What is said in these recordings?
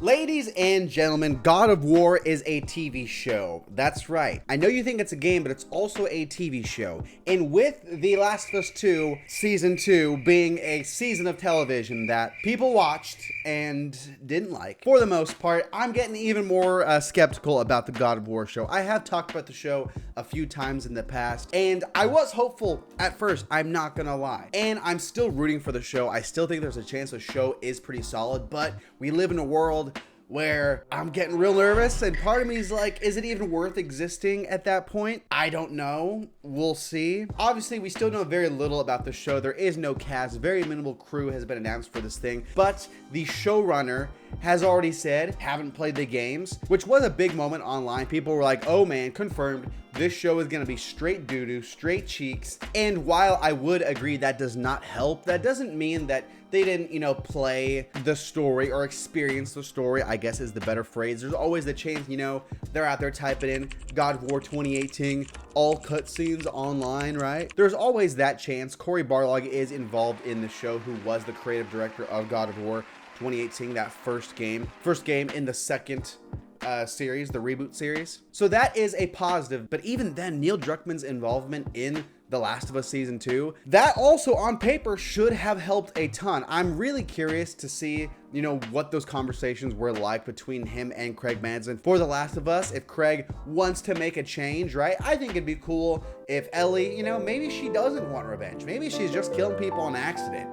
Ladies and gentlemen, God of War is a TV show. That's right. I know you think it's a game, but it's also a TV show. And with The Last of Us 2 Season 2 being a season of television that people watched and didn't like, for the most part, I'm getting even more skeptical about the God of War show. I have talked about the show a few times in the past, and I was hopeful at first, I'm not gonna lie. And I'm still rooting for the show. I still think there's a chance the show is pretty solid, but we live in a world where I'm getting real nervous, and part of me is like, is it even worth existing at that point? I don't know. We'll see. Obviously, we still know very little about the show. There is no cast. Very minimal crew has been announced for this thing, but the showrunner has already said, haven't played the games, which was a big moment online. People were like, oh man, confirmed. This show is going to be straight doo-doo, straight cheeks. And while I would agree that does not help, that doesn't mean that they didn't, play the story or experience the story, I guess is the better phrase. There's always the chance, they're out there typing in God of War 2018, all cutscenes online, right? There's always that chance. Cory Barlog is involved in the show, who was the creative director of God of War 2018, that first game in the second series, the reboot series. So that is a positive, but even then, Neil Druckmann's involvement in The Last of Us Season 2, that also on paper should have helped a ton. I'm really curious to see, what those conversations were like between him and Craig Mazin for The Last of Us. If Craig wants to make a change, right? I think it'd be cool if Ellie, maybe she doesn't want revenge. Maybe she's just killing people on accident,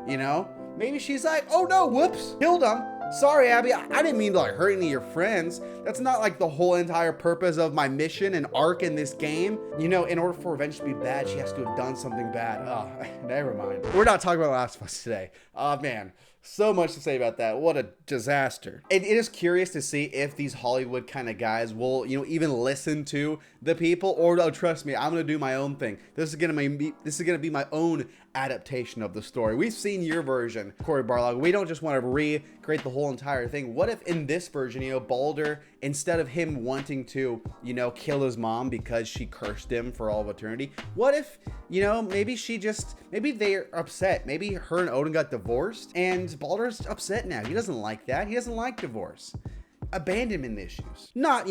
Maybe she's like, oh no, whoops, killed him. Sorry, Abby, I didn't mean to hurt any of your friends. That's not the whole entire purpose of my mission and arc in this game. In order for revenge to be bad, she has to have done something bad. Oh, never mind. We're not talking about Last of Us today. Oh man, so much to say about that. What a disaster. It is curious to see if these Hollywood kind of guys will, even listen to the people, or trust me, I'm gonna do my own thing. This is gonna be my own adaptation of the story. We've seen your version, Cory Barlog. We don't just want to recreate the whole entire thing. What if in this version, Baldur, instead of him wanting to, kill his mom because she cursed him for all of eternity, what if, maybe they're upset. Maybe her and Odin got divorced and Baldur's upset now. He doesn't like that. He doesn't like divorce. Abandonment issues. Not,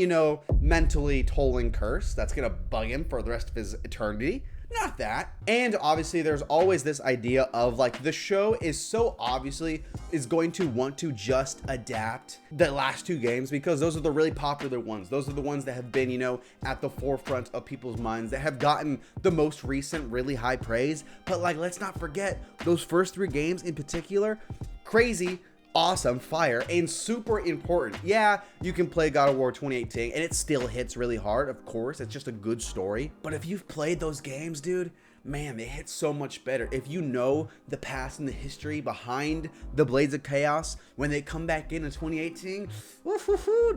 mentally tolling curse that's gonna bug him for the rest of his eternity. Not that. And obviously there's always this idea of the show is so obviously is going to want to just adapt the last two games because those are the really popular ones. Those are the ones that have been, at the forefront of people's minds, that have gotten the most recent really high praise. But let's not forget those first three games in particular, crazy, awesome, fire, and super important. Yeah, you can play God of War 2018 and it still hits really hard, of course. It's just a good story. But if you've played those games, dude, man, they hit so much better. If you know the past and the history behind the Blades of Chaos when they come back in 2018,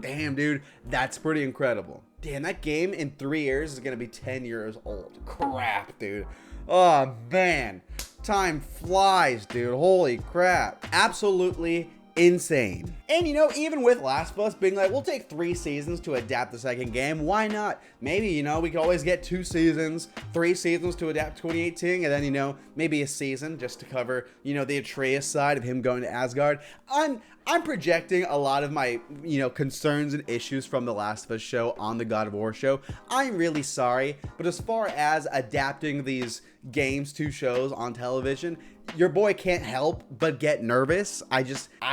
damn, dude, that's pretty incredible. Damn, that game in 3 years is gonna be 10 years old. Crap, dude. Oh, man. Time flies, dude. Holy crap. Absolutely insane. And even with Last of Us being we'll take 3 seasons to adapt the second game, why not? Maybe, we could always get 2 seasons, 3 seasons to adapt 2018, and then, maybe a season just to cover, the Atreus side of him going to Asgard. I'm projecting a lot of my, concerns and issues from the Last of Us show on the God of War show. I'm really sorry, but as far as adapting these games to shows on television, your boy can't help but get nervous. I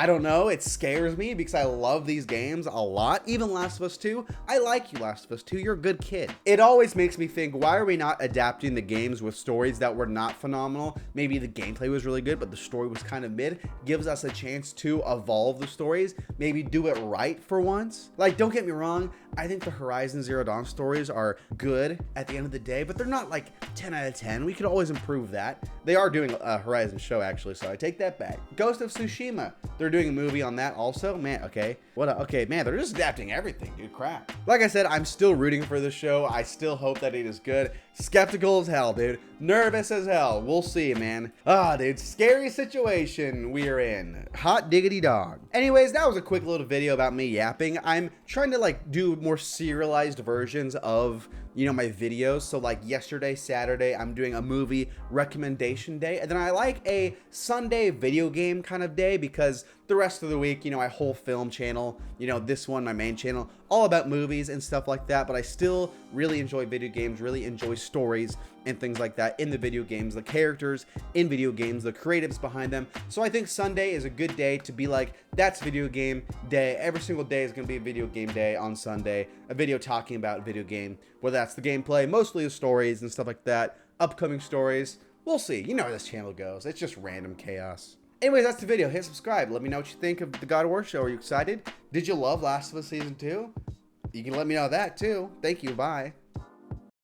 don't know. It scares me because I love these games a lot. Even Last of Us 2. I like you, Last of Us 2. You're a good kid. It always makes me think, why are we not adapting the games with stories that were not phenomenal? Maybe the gameplay was really good, but the story was kind of mid. Gives us a chance to evolve the stories. Maybe do it right for once. Don't get me wrong. I think the Horizon Zero Dawn stories are good at the end of the day, but they're not 10 out of 10. We could always improve that. They are doing a Horizon show, actually, so I take that back. Ghost of Tsushima. They're doing a movie on that also. Man, okay. Okay, man, they're just adapting everything, dude. Crap. Like I said, I'm still rooting for the show. I still hope that it is good. Skeptical as hell, dude. Nervous as hell. We'll see, man. Dude, scary situation we are in. Hot diggity dog. Anyways, that was a quick little video about me yapping. I'm trying to like do more serialized versions of, you know, my videos. So like yesterday, Saturday, I'm doing a movie recommendation day. And then I like a Sunday video game kind of day, because the rest of the week, you know, my whole film channel, you know, this one, my main channel, all about movies and stuff like that. But I still really enjoy video games, really enjoy stories and things like that in the video games, the characters in video games, the creatives behind them. So I think Sunday is a good day to be like, that's video game day. Every single day is going to be a video game day on Sunday, a video talking about video game, whether that's the gameplay, mostly the stories and stuff like that, upcoming stories. We'll see. You know how this channel goes. It's just random chaos. Anyways, that's the video. Hit subscribe. Let me know what you think of the God of War show. Are you excited? Did you love Last of Us Season 2? You can let me know that too. Thank you. Bye.